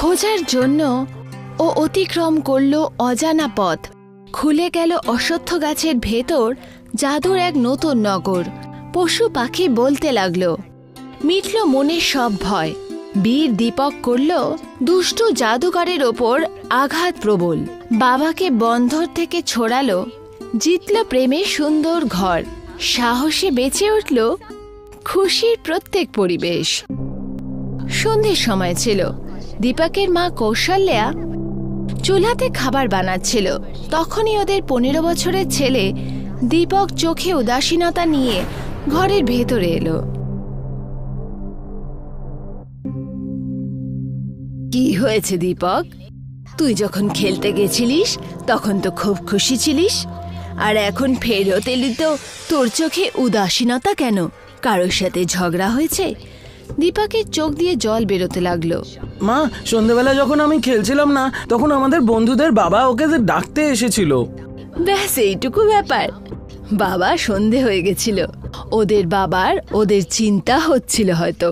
খোঁজার জন্য ও অতিক্রম করল অজানা পথ। খুলে গেল অশ্বত্থ গাছের ভেতর জাদুর এক নতুন নগর। পশু পাখি বলতে লাগলো, মিটল মনের সব ভয়। বীর দীপক করল দুষ্টু জাদুকরের ওপর আঘাত প্রবল। বাবাকে বন্ধর থেকে ছড়ালো, জিতল প্রেমের সুন্দর ঘর। সাহসে বেঁচে উঠল খুশির প্রত্যেক পরিবেশ। সন্ধ্যের সময় ছিল। দীপকের মা কৌশল্যা চুলাতে খাবার বানাচ্ছিল। তখনই ওদের 15 বছরের ছেলে দীপক চোখে উদাসীনতা নিয়ে ঘরের ভেতরে এলো। কি হয়েছে দীপক? তুই যখন খেলতে গেছিলিস তখন তো খুব খুশি ছিলিস, আর এখন ফেরত এলি তো তোর চোখে উদাসীনতা কেন? কারোর সাথে ঝগড়া হয়েছে? দীপকের চোখ দিয়ে জল বেরোতে লাগলো। মা, সন্ধ্যাবেলা যখন আমি খেলছিলাম না তখন আমাদের বন্ধুদের বাবা ওকে ডাকতে এসেছিল। ব্যাস এইটুকু ব্যাপার? বাবা সন্ধে হয়ে গেছিল। ওদের বাবার ওদের চিন্তা হচ্ছিল হয়তো,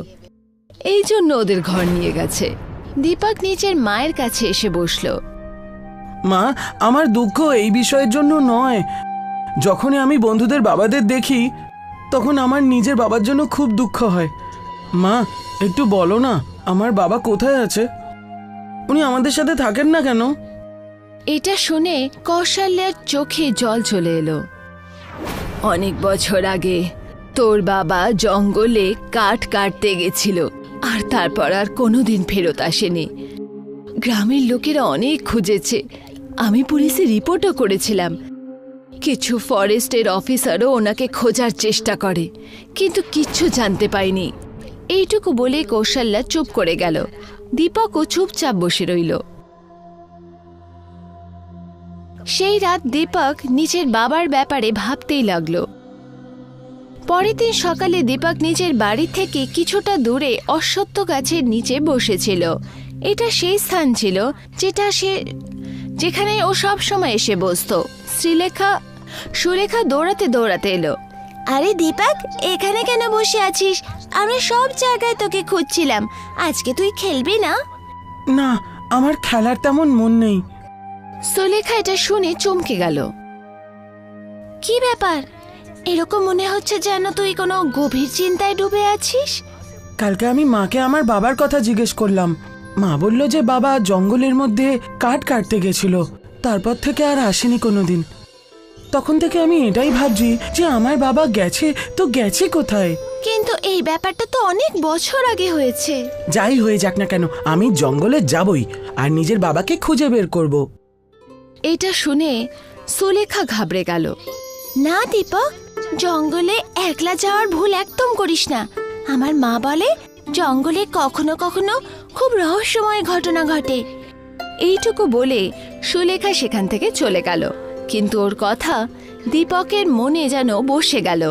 এই জন্য ওদের ঘর নিয়ে গেছে। দীপক নিজের মায়ের কাছে এসে বসলো। মা, আমার দুঃখ এই বিষয়ের জন্য নয়। যখনই আমি বন্ধুদের বাবাদের দেখি তখন আমার নিজের বাবার জন্য খুব দুঃখ হয়। মা, একটু বলো না আমার বাবা কোথায় আছে? উনি আমাদের সাথে থাকেন না কেন? এটা শুনে কৌশল্যার চোখে জল চলে এলো। অনেক বছর আগে তোর বাবা জঙ্গলে কাঠ কাটতে গেছিল, আর তারপর আর কোনোদিন ফেরত আসেনি। গ্রামের লোকেরা অনেক খুঁজেছে, আমি পুলিশে রিপোর্টও করেছিলাম। কিছু ফরেস্টের অফিসারও ওনাকে খোঁজার চেষ্টা করে, কিন্তু কিচ্ছু জানতে পাইনি। এইটুকু বলে কৌশল্যা চুপ করে গেল। দীপকও চুপচাপ বসে রইল। সেই রাত দীপক নিজের বাবার ব্যাপারে ভাবতেই লাগলো। পরের দিন সকালে দীপক নিজের বাড়ি থেকে কিছুটা দূরে অশ্বত্থ গাছের নিচে বসেছিল। এটা সেই স্থান ছিল যেখানে ও সব সময় এসে বসতো। সুলেখা দৌড়াতে দৌড়াতে এলো। আরে দীপক, এখানে কেন বসে আছিস? আমরা সব জায়গায় তোকে খুঁজছিলাম। আজকে তুই খেলবি না? না, আমার খেলার তেমন মন নেই। সুলেখা এটা শুনে চমকে গেল। কি ব্যাপার? এরকম মনে হচ্ছে যেন তুই কোনো গভীর চিন্তায় ডুবে আছিস। কালকে আমি মাকে আমার বাবার কথা জিজ্ঞেস করলাম। মা বলল যে বাবা জঙ্গলের মধ্যে কাঠ কাটতে গেছিল, তারপর থেকে আর আসেনি কোনোদিন। তখন থেকে আমি এটাই ভাবছি যে আমার বাবা গেছে তো গেছে কোথায়। কিন্তু এই ব্যাপারটা তো অনেক বছর আগে হয়েছে। যাই হয়ে যাক না কেন, আমি জঙ্গলে যাবই আর নিজের বাবাকে খুঁজে বের করব। এটা শুনে সুলেখা ঘাবড়ে গেল। না দীপক, জঙ্গলে একলা যাওয়ার ভুল একদম করিস না। আমার মা বলে জঙ্গলে কখনো কখনো খুব রহস্যময় ঘটনা ঘটে। এইটুকু বলে সুলেখা সেখান থেকে চলে গেল। কিন্তু ওর কথা দীপকের মনে যেন বসে গেল।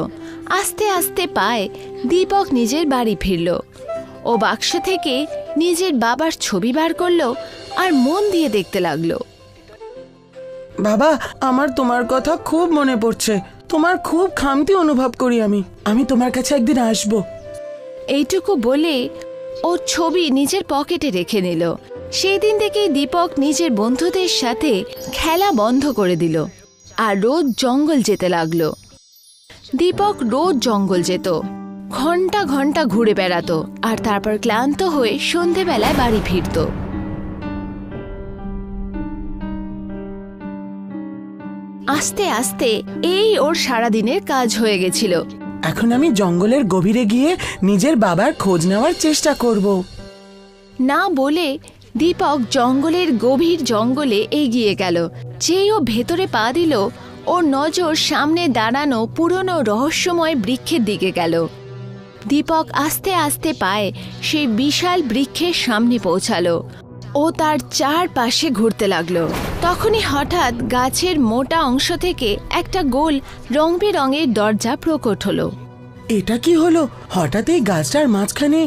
আস্তে আস্তে পায়ে দীপক নিজের বাড়ি ফিরল। ও বাক্স থেকে নিজের বাবার ছবি বার করলো আর মন দিয়ে দেখতে লাগলো। বাবা, আমার তোমার কথা খুব মনে পড়ছে। তোমার খুব খামতি অনুভব করি আমি তোমার কাছে একদিন আসব। এইটুকু বলে ও ছবি নিজের পকেটে রেখে নিল। সেই দিন থেকেই দীপক নিজের বন্ধুদের সাথে খেলা বন্ধ করে দিল আর রোজ জঙ্গল যেতে লাগলো। দীপক রোজ জঙ্গল যেত, ঘন্টা ঘন্টা ঘুরে বেড়াতো, আর তারপর ক্লান্ত হয়ে সন্ধেবেলায় বাড়ি ফিরত। আস্তে আস্তে এই ওর সারাদিনের কাজ হয়ে গেছিল। এখন আমি জঙ্গলের গভীরে গিয়ে নিজের বাবার খোঁজ নেওয়ার চেষ্টা করব। না বলে দীপক জঙ্গলের গভীর জঙ্গলে এগিয়ে গেল। যেই ও ভেতরে পা দিল, ওর নজর সামনে দাঁড়ানো পুরনো রহস্যময় বৃক্ষের দিকে গেল। দীপক আস্তে আস্তে পায়ে সেই বিশাল বৃক্ষের সামনে পৌঁছালো। ও তার চারপাশে ঘুরতে লাগলো। তখনই হঠাৎ গাছের মোটা অংশ থেকে একটা গোল রং বেরঙের দরজা প্রকট হলো। এটা কি হলো? হঠাৎ এই গাছটার মাঝখানে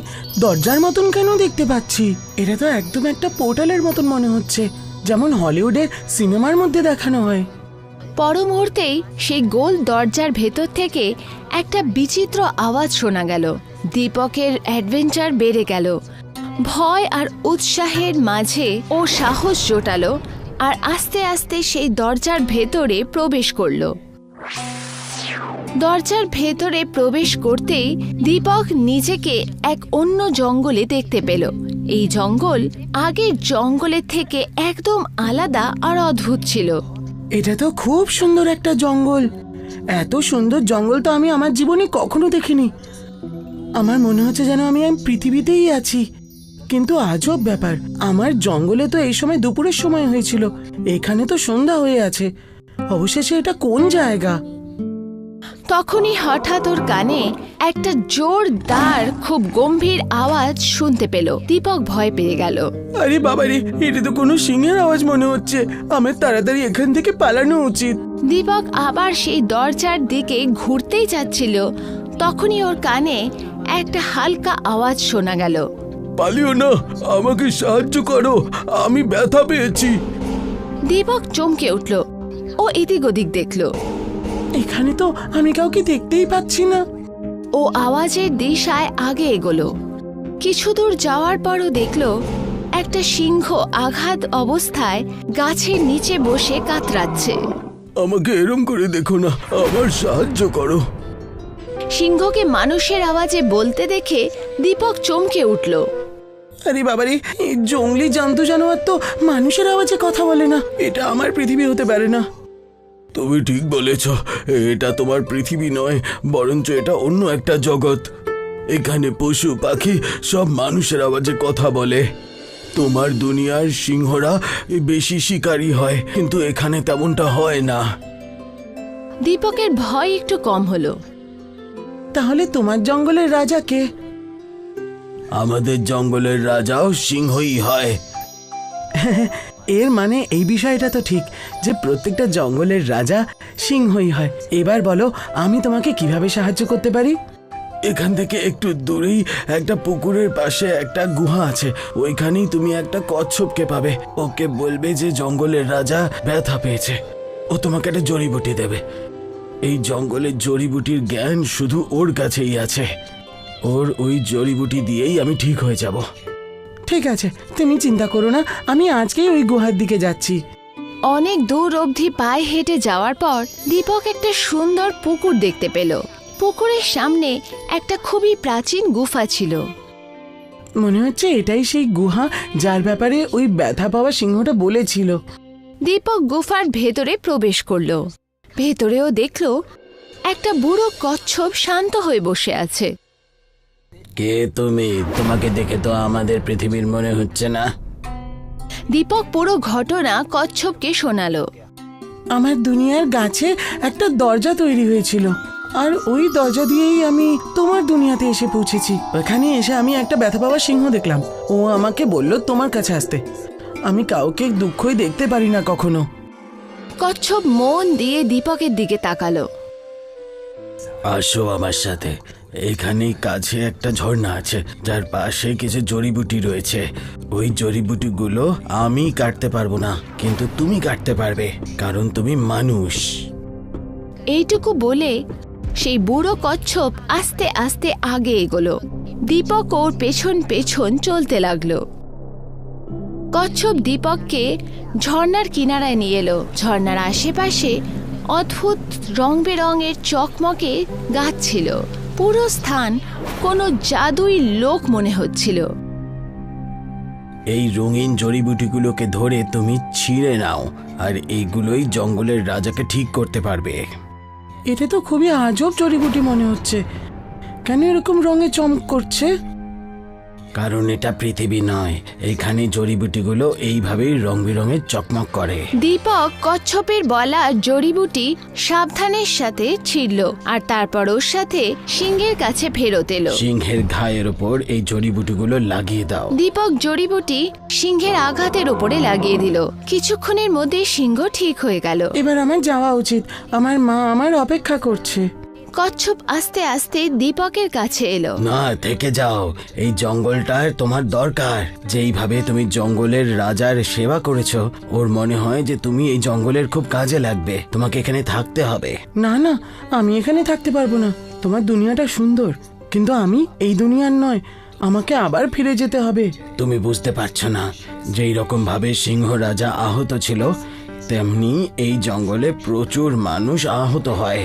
দরজার মতন কেন দেখতে পাচ্ছি? এটা তো একদম একটা পোর্টালের মতন মনে হচ্ছে, যেমন হলিউডের সিনেমার মধ্যে দেখানো হয়। পর মুহূর্তেই সেই গোল দরজার ভেতর থেকে একটা বিচিত্র আওয়াজ শোনা গেল। দীপকের অ্যাডভেঞ্চার বেড়ে গেল। ভয় আর উৎসাহের মাঝে ও সাহস জোটালো আর আস্তে আস্তে সেই দরজার ভেতরে প্রবেশ করলো। দরজার ভেতরে প্রবেশ করতেই দীপক নিজেকে এক অন্য জঙ্গলে দেখতে পেল। এই জঙ্গল আগের জঙ্গলের থেকে একদম আলাদা আর অদ্ভুত ছিল। এটা তো খুব সুন্দর একটা জঙ্গল। এত সুন্দর জঙ্গল তো আমি আমার জীবনে কখনো দেখিনি। আমার মনে হচ্ছে যেন আমি পৃথিবীতেই আছি। কিন্তু আজব ব্যাপার, আমার জঙ্গলে তো এই সময় দুপুরের সময় হয়েছিল, এখানে তো সন্ধ্যা হয়ে আছে। অবশেষে এটা কোন জায়গা? তখনই হঠাৎ ওর কানে একটা জোরদার খুব গম্ভীর আওয়াজ শুনতে পেল। দীপক ভয় পেয়ে গেল। আরে বাবারে, এটা তো কোনো সিংহের আওয়াজ মনে হচ্ছে। আমার তাড়াতাড়ি এখান থেকে পালানো উচিত। দীপক আবার সেই দরজার দিকে ঘুরতেই যাচ্ছিল, তখনই ওর কানে একটা হালকা আওয়াজ শোনা গেল। পালিও না, আমাকে সাহায্য করো, আমি ব্যথা পেয়েছি। দীপক চমকে উঠল। ও এদিক ওদিক দেখল। এখানে তো আমি কাউকে দেখতেই পাচ্ছি না। ও আওয়াজের দিশায় আগে এগোলো। কিছু দূর যাওয়ার পরও দেখল একটা সিংহ আঘাত অবস্থায় গাছের নিচে বসে কাতরাচ্ছে। আমাকে এরম করে দেখো না, আমার সাহায্য করো। সিংহকে মানুষের আওয়াজে বলতে দেখে দীপক চমকে উঠল। আরে বাবারে, এই জঙ্গলি জন্তু জানোয়ার তো মানুষের আওয়াজে কথা বলে না। এটা আমার পৃথিবী হতে পারে না। তুমি ঠিক বলেছ, এটা তোমার পৃথিবী নয়, বরঞ্চ এটা অন্য একটা জগৎ। এখানে পশু পাখি সব মানুষের আওয়াজে কথা বলে। তোমার দুনিয়ার সিংহরা বেশি শিকারী হয়, কিন্তু এখানে তেমনটা হয় না। দীপকের ভয় একটু কম হলো। তাহলে তোমার জঙ্গলের রাজা কে? আমাদের জঙ্গলের রাজাও সিংহই হয়। এর মানে এই বিষয়টা তো ঠিক যে প্রত্যেকটা জঙ্গলের রাজা সিংহই হয়। এবার বলো, আমি তোমাকে কিভাবে সাহায্য করতে পারি? এখান থেকে একটু দূরেই একটা পুকুরের পাশে একটা গুহা আছে, ওইখানেই তুমি একটা কচ্ছপকে পাবে। ওকে বলবে যে জঙ্গলের রাজা ব্যথা পেয়েছে, ও তোমাকে একটা জড়িবুটি দেবে। এই জঙ্গলের জড়িবুটির জ্ঞান শুধু ওর কাছেই আছে। ওর ওই জড়িবুটি দিয়েই আমি ঠিক হয়ে যাব। ঠিক আছে, তুমি চিন্তা করো না, আমি আজকেই ওই গুহার দিকে যাচ্ছি। অনেক দূর অবধি পায়ে হেঁটে যাওয়ার পর দীপক একটা সুন্দর পুকুর দেখতে পেল। পুকুরের সামনে একটা খুবই প্রাচীন গুফা ছিল। মনে হচ্ছে এটাই সেই গুহা যার ব্যাপারে ওই ব্যথা পাওয়া সিংহটা বলেছিল। দীপক গুফার ভেতরে প্রবেশ করলো। ভেতরেও দেখল একটা বুড়ো কচ্ছপ শান্ত হয়ে বসে আছে। কে তুমি? তোমাকে দেখে তো আমাদের পৃথিবীর মনে হচ্ছে না। দীপক পুরো ঘটনা কচ্ছপকে শোনালো। আমার দুনিয়ার গাছে একটা দরজা তৈরি হয়েছিল, আর ওই দরজা দিয়েই আমি তোমার দুনিয়াতে এসে পৌঁছেছি। ওখানে এসে আমি একটা ব্যথা পাওয়া সিংহ দেখলাম। ও আমাকে বলল তোমার কাছে আসতে। আমি কাউকে দুঃখই দেখতে পারি না কখনো। কচ্ছপ মন দিয়ে দীপকের দিকে তাকালো। আসো আমার সাথে। এখানেই কাছে একটা ঝর্ণা আছে, যার পাশে কিছু জড়িবুটি রয়েছে। ওই জড়িবুটিগুলো আমি কাটতে পারবো না, কিন্তু তুমি কাটতে পারবে, কারণ তুমি মানুষ। এইটুকু বলে সেই বুড়ো কচ্ছপ আস্তে আস্তে আগে এগোলো। দীপক ওর পেছন পেছন চলতে লাগলো। কচ্ছপ দীপককে ঝর্ণার কিনারায় নিয়ে এলো। ঝর্ণার আশেপাশে অদ্ভুত রং বেরঙের চকমকে গাছ ছিল। পুরো স্থান কোনো জাদুই লোক মনে হচ্ছিল। এই রঙিন জড়িবুটিগুলোকে ধরে তুমি ছিঁড়ে নাও, আর এইগুলোই জঙ্গলের রাজাকে ঠিক করতে পারবে। এটা তো খুবই আজব জড়িবুটি মনে হচ্ছে। কেন এরকম রঙে চমক করছে? কারণ এটা পৃথিবী নয়, এখানে জড়িবুটিগুলো এইভাবেই রং বেরঙের চকমক করে। দীপক কচ্ছপের বলা জড়িবুটি সাবধানের সাথে ছিঁড়ল, আর তারপর ওর সাথে সিংহের কাছে ফেরত এলো। সিংহের ঘায়ের ওপর এই জড়িবুটিগুলো লাগিয়ে দাও। দীপক জড়িবুটি সিংহের আঘাতের উপরে লাগিয়ে দিল। কিছুক্ষণের মধ্যে সিংহ ঠিক হয়ে গেল। এবার আমার যাওয়া উচিত, আমার মা আমার অপেক্ষা করছে। কচ্ছপ আস্তে আস্তে দীপকের কাছে এলো। না, থেকে যাও, এই জঙ্গলটার তোমার দরকার। যেইভাবে তুমি জঙ্গলের রাজার সেবা করেছো, ওর মনে হয় যে তুমি এই জঙ্গলের খুব কাজে লাগবে। তোমাকে এখানে থাকতে হবে। না না, আমি এখানে থাকতে পারবো না। তোমার দুনিয়াটা সুন্দর, কিন্তু আমি এই দুনিয়ার নয়। আমাকে আবার ফিরে যেতে হবে। তুমি বুঝতে পারছো না, যেই রকম ভাবে সিংহ রাজা আহত ছিল, তেমনি এই জঙ্গলে প্রচুর মানুষ আহত হয়।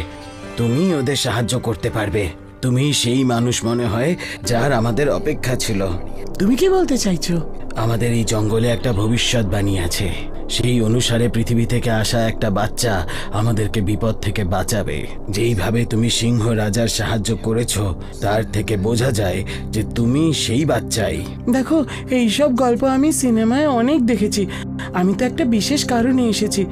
তুমি ওদের সাহায্য করতে পারবে। তুমি সেই মানুষ মনে হয় যার আমাদের অপেক্ষা ছিল। তুমি কি বলতে চাইছো? আমাদের এই জঙ্গলে একটা ভবিষ্যৎবাণী আছে। সেই অনুসারে পৃথিবী থেকে আসা একটা বাচ্চা আমাদেরকে বিপদ থেকে বাঁচাবে। যেইভাবে তুমি সিংহ রাজার সাহায্য করেছো, তার থেকে বোঝা যায় যে তুমি সেই বাচ্চাই। দেখো, এইসব গল্প আমি সিনেমায় অনেক দেখেছি। আমি তো একটা বিশেষ কারণে এসেছি।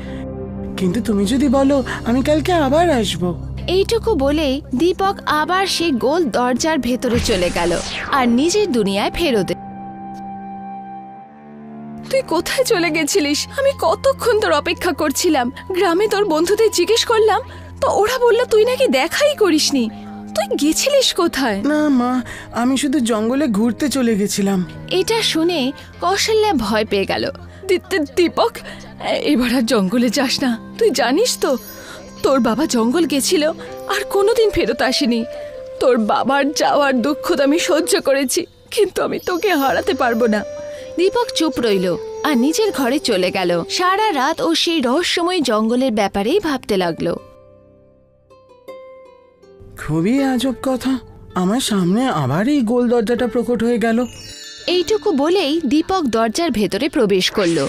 কিন্তু তুমি যদি বলো, আমি কালকে আবার আসবো। এইটুকু বলেই দীপক আবার সেই গোল দরজার ভেতরে চলে গেল আর নিজের দুনিয়ায় ফেরত। তুই কোথায় চলে গেছিলিস? আমি কতক্ষণ তোর অপেক্ষা করছিলাম। গ্রামে তোর বন্ধুদের জিজ্ঞেস করলাম, তো ওরা বলল তুই নাকি দেখাই করিসনি। তুই গেছিলিস কোথায়? না মা, আমি শুধু জঙ্গলে ঘুরতে চলে গেছিলাম। এটা শুনে কৌশল্যা ভয় পেয়ে গেল। দীপক, এবার আর জঙ্গলে যাস না। তুই জানিস তো, তোর বাবা জঙ্গল গেছিল আর কোনোদিন ফেরত আসেনি। তোর বাবার যাওয়ার দুঃখ তো আমি সহ্য করেছি, কিন্তু আমি তোকে হারাতে পারবো না। দীপক চুপ রইল আর নিজের ঘরে চলে গেল। সারা রাত ও সেই রহস্যময় জঙ্গলের ব্যাপারেই ভাবতে লাগলো। খুবই আজব কথা, আমার সামনে আবার এই গোল দরজাটা প্রকট হয়ে গেল। এইটুকু বলেই দীপক দরজার ভেতরে প্রবেশ করলো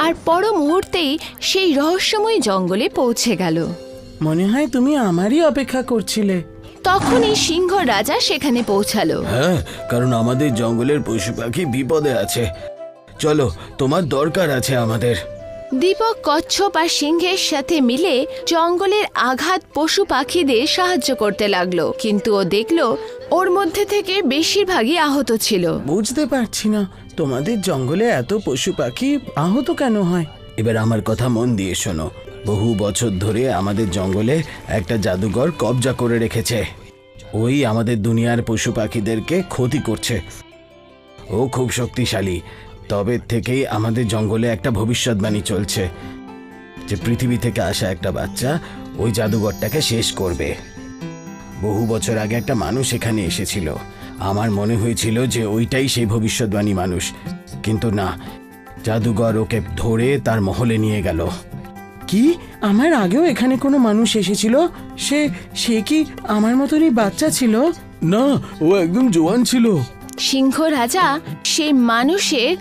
আর পর মুহূর্তেই সেই রহস্যময় জঙ্গলে পৌঁছে গেল। মনে হয় তুমি আমারই অপেক্ষা করছিলে। তখনই সিংহ রাজা সেখানে পৌঁছালো। হ্যাঁ, কারণ আমাদের জঙ্গলের পশু পাখি বিপদে আছে। চলো, তোমার দরকার আছে আমাদের। দীপক কচ্ছপ আর সিংহের সাথে মিলে জঙ্গলের আঘাত পশু পাখিদের সাহায্য করতে লাগলো, কিন্তু ও দেখলো ওর মধ্যে থেকে বেশিরভাগই আহত ছিল। বুঝতে পারছি না, তোমাদের জঙ্গলে এত পশু পাখি আহত কেন হয়? এবার আমার কথা মন দিয়ে শোনো। বহু বছর ধরে আমাদের জঙ্গলে একটা জাদুঘর কবজা করে রেখেছে। ওই আমাদের দুনিয়ার পশু পাখিদেরকে ক্ষতি করছে। ও খুব শক্তিশালী। তবে থেকেই আমাদের জঙ্গলে একটা ভবিষ্যৎবাণী চলছে যে পৃথিবী থেকে আসা একটা বাচ্চা ওই জাদুঘরটাকে শেষ করবে। বহু বছর আগে একটা মানুষ এখানে এসেছিল। আমার মনে হয়েছিল যে ওইটাই সেই ভবিষ্যৎবাণী মানুষ, কিন্তু না, জাদুঘর ওকে ধরে তার মহলে নিয়ে গেল। কি? আমার আগেও এখানে কোনো মানুষ এসেছিল? সে কি আমার মতনই বাচ্চা ছিল? না, ও একদম জোয়ান ছিল। সিংহ রাজা সেই মানুষের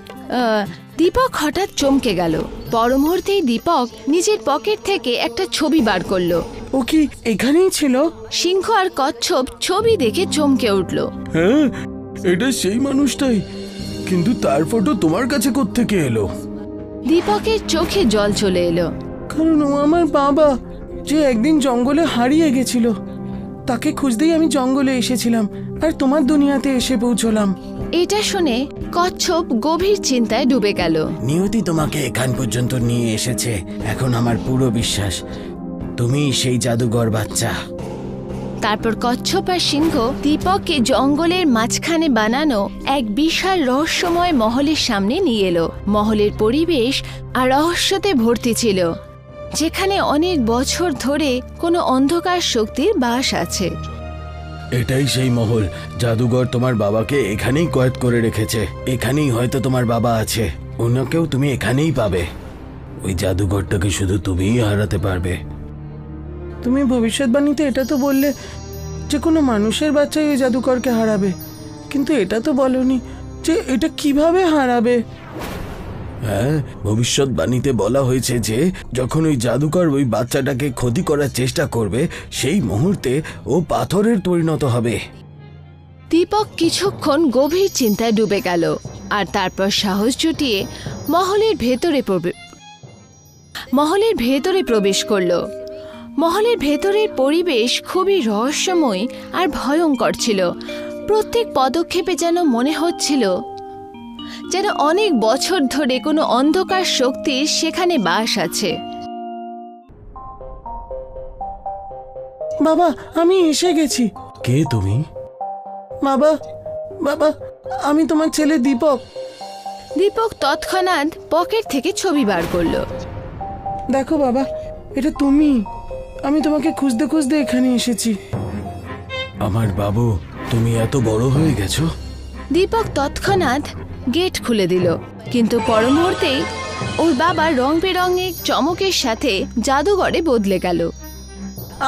দীপক হঠাৎ চমকে গেল। পর মুহূর্তেই দীপক নিজের পকেট থেকে একটা ছবি বার করলো। ও কি এখানেই ছিল? সিংহ আর কচ্ছপ ছবি দেখে চমকে উঠল। হ্যাঁ, এটা সেই মানুষটাই, কিন্তু তার ফটো তোমার কাছে কোত্থেকে এলো? দীপকের চোখে জল চলে এলো। কারণ ও আমার বাবা, যে একদিন জঙ্গলে হারিয়ে গেছিল। তাকে খুঁজতেই আমি জঙ্গলে এসেছিলাম আর তোমার দুনিয়াতে এসে পৌঁছলাম। এটা শুনে কচ্ছপ গভীর চিন্তায় ডুবে গেল। নিয়তি তোমাকে এখান পর্যন্ত নিয়ে এসেছে। এখন আমার পুরো বিশ্বাস তুমি সেই জাদুঘর বাচ্চা। তারপর কচ্ছপ আর সিংহ দীপককে জঙ্গলের মাঝখানে বানানো এক বিশাল রহস্যময় মহলের সামনে নিয়ে এলো। মহলের পরিবেশ আর রহস্যতে ভর্তি ছিল, যেখানে অনেক বছর ধরে কোনো অন্ধকার শক্তির বাস আছে। এটাই সেই মহল। জাদুঘর তোমার বাবাকে এখানেই কয়েদ করে রেখেছে। এখানেই হয়তো তোমার বাবা আছে। ওনাকেও তুমি এখানেই পাবে। ওই জাদুঘরটাকে শুধু তুমিই হারাতে পারবে। তুমি ভবিষ্যৎবাণীতে এটা তো বললে যে কোনো মানুষের বাচ্চাই ওই জাদুঘরকে হারাবে, কিন্তু এটা তো বলনি যে এটা কিভাবে হারাবে। হ্যাঁ, ভবিষ্যৎবাণীতে বলা হয়েছে যে যখন ওই জাদুকর ওই বাচ্চাটাকে ক্ষতি করার চেষ্টা করবে, সেই মুহূর্তে ও পাথরের পরিণত হবে। দীপক কিছুক্ষণ গভীর চিন্তায় ডুবে গেল আর তারপর সাহস জুটিয়ে মহলের ভেতরে প্রবেশ করলো। মহলের ভেতরের পরিবেশ খুবই রহস্যময় আর ভয়ঙ্কর ছিল। প্রত্যেক পদক্ষেপে যেন মনে হচ্ছিল যেন অনেক বছর ধরে কোনো অন্ধকার শক্তির সেখানে বাস আছে। বাবা, আমি এসে গেছি। কে তুমি? বাবা, বাবা, আমি তোমার ছেলে দীপক। দীপক তৎক্ষণাৎ পকেট থেকে ছবি বার করলো। দেখো বাবা, এটা তুমি। আমি তোমাকে খুঁজতে খুঁজতে এখানে এসেছি। আমার বাবু, তুমি এত বড় হয়ে গেছো? দীপক তৎক্ষণাৎ গেট খুলে দিল, কিন্তু পর মুহূর্তেই ওর বাবা রং বেরঙের চমকের সাথে জাদুঘরে বদলে গেল।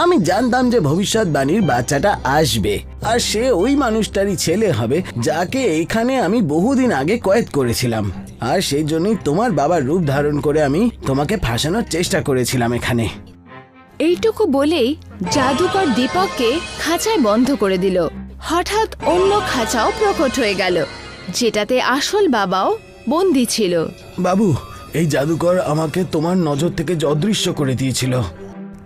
আমি জানতাম যে ভবিষ্যৎবাণীর বাচ্চাটা আসবে, আর সে ওই মানুষটারই ছেলে হবে যাকে এখানে আমি বহুদিন আগে কয়েদ করেছিলাম, আর সেই জন্যই তোমার বাবার রূপ ধারণ করে আমি তোমাকে ফাঁসানোর চেষ্টা করেছিলাম এখানে। এইটুকু বলেই জাদুকর দীপককে খাঁচায় বন্ধ করে দিল। হঠাৎ অন্য খাঁচাও প্রকট হয়ে গেল, যেটাতে আসল বাবাও বন্দী ছিল। বাবু, এই জাদুকর আমাকে তোমার নজর থেকে অদৃশ্য করে দিয়েছিল।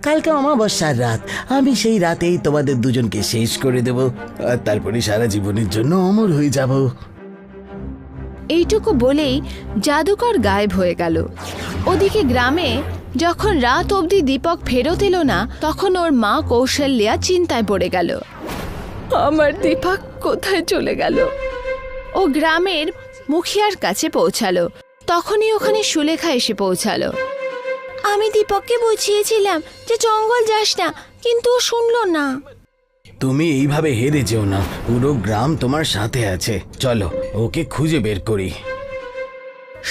কালকে অমাবস্যার রাত, আমি সেই রাতেই তোমাদের দুজনকে শেষ করে দেব, আর তারপরে সারা জীবনের জন্য অমর হয়ে যাব। এইটুকু বলেই জাদুকর গায়েব হয়ে গেল। ওদিকে গ্রামে যখন রাত অবধি দীপক ফেরত এলো না, তখন ওর মা কৌশল্যা চিন্তায় পড়ে গেল। আমার দীপক কোথায় চলে গেল? ও গ্রামের মুখিয়ার কাছে পৌঁছালো। তখনই ওখানে সুলেখা এসে পৌঁছালো। আমি দীপককে বুঝিয়েছিলাম যে জঙ্গল যাস না, কিন্তু ও শুনলো না। তুমি এইভাবে হেরে যেও না, পুরো গ্রাম তোমার সাথে আছে। চলো ওকে খুঁজে বের করি।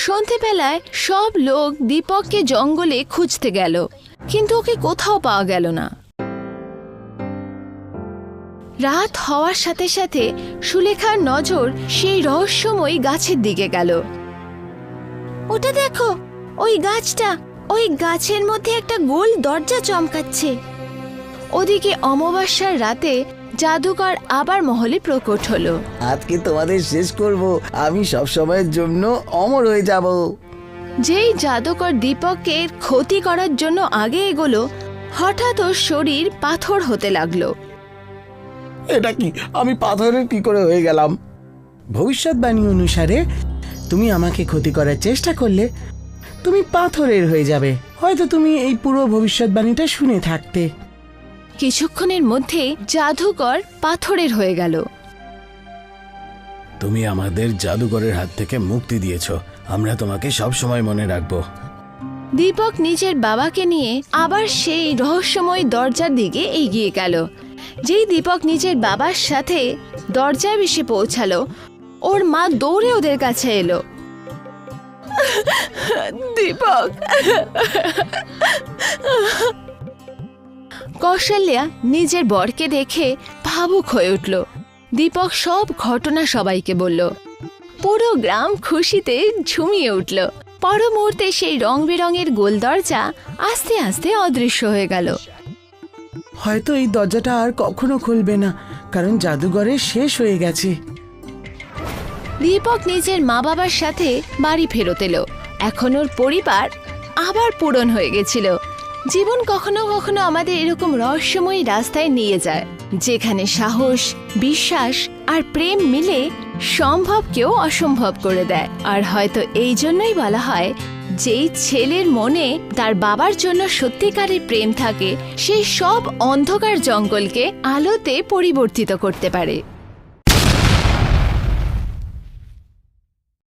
সন্ধেবেলায় সব লোক দীপককে জঙ্গলে খুঁজতে গেল, কিন্তু ওকে কোথাও পাওয়া গেল না। রাত হওয়ার সাথে সাথে সুলেখার নজর সেই রহস্যময়ী গাছের দিকে গেল। ওটা দেখো, ওই গাছটা, ওই গাছের মধ্যে একটা গোল দরজা চমকাচ্ছে। ওদিকে অমাবস্যার রাতে জাদুকর আবার মহলে প্রকট হলো। আজকে তোমাদের শেষ করব, আমি সব সময়ের জন্য অমর হয়ে যাব। যেই জাদুকর দীপককে ক্ষতি করার জন্য আগে এগোলো, হঠাৎ ওর শরীর পাথর হতে লাগলো। এটা কি? আমি পাথরের কি করে হয়ে গেলাম? ভবিষ্যৎবাণী অনুসারে তুমি আমাকে ক্ষতি করার চেষ্টা করলে তুমি পাথরের হয়ে যাবে। হয়তো তুমি এই পুরো ভবিষ্যৎবাণীটা শুনে থাকতে। কিছুক্ষণের মধ্যে জাদুকর পাথরের হয়ে গেল। তুমি আমাদের জাদুকরের হাত থেকে মুক্তি দিয়েছো, আমরা তোমাকে সব সময় মনে রাখবো। দীপক নিজের বাবাকে নিয়ে আবার সেই রহস্যময় দরজার দিকে এগিয়ে গেল। যেই দীপক নিজের বাবার সাথে দরজায় এসে পৌঁছালো, ওর মা দৌড়ে ওদের কাছে এলো। দীপক! কৌশল্যা নিজের বরকে দেখে ভাবুক হয়ে উঠল। দীপক সব ঘটনা সবাইকে বলল। পুরো গ্রাম খুশিতে ঝুমিয়ে উঠল। পর মুহূর্তে সেই রং বেরঙের গোল দরজা আস্তে আস্তে অদৃশ্য হয়ে গেল। হয়তো এই দরজাটা আর কখনো খুলবে না, কারণ জাদুঘরের শেষ হয়ে গেছে। দীপক নিজের মা বাবার সাথে বাড়ি ফেরত এলো। এখন ওর পরিবার আবার পূরণ হয়ে গেছিল। জীবন কখনো কখনো আমাদের এরকম রহস্যময়ী রাস্তায় নিয়ে যায়, যেখানে সাহস, বিশ্বাস আর প্রেম মিলে সম্ভবকেও অসম্ভব করে দেয়। আর হয়তো এই জন্যই বলা হয়, যেই ছেলের মনে তার বাবার জন্য সত্যিকারের প্রেম থাকে, সে সব অন্ধকার জঙ্গলকে আলোতে পরিবর্তিত করতে পারে।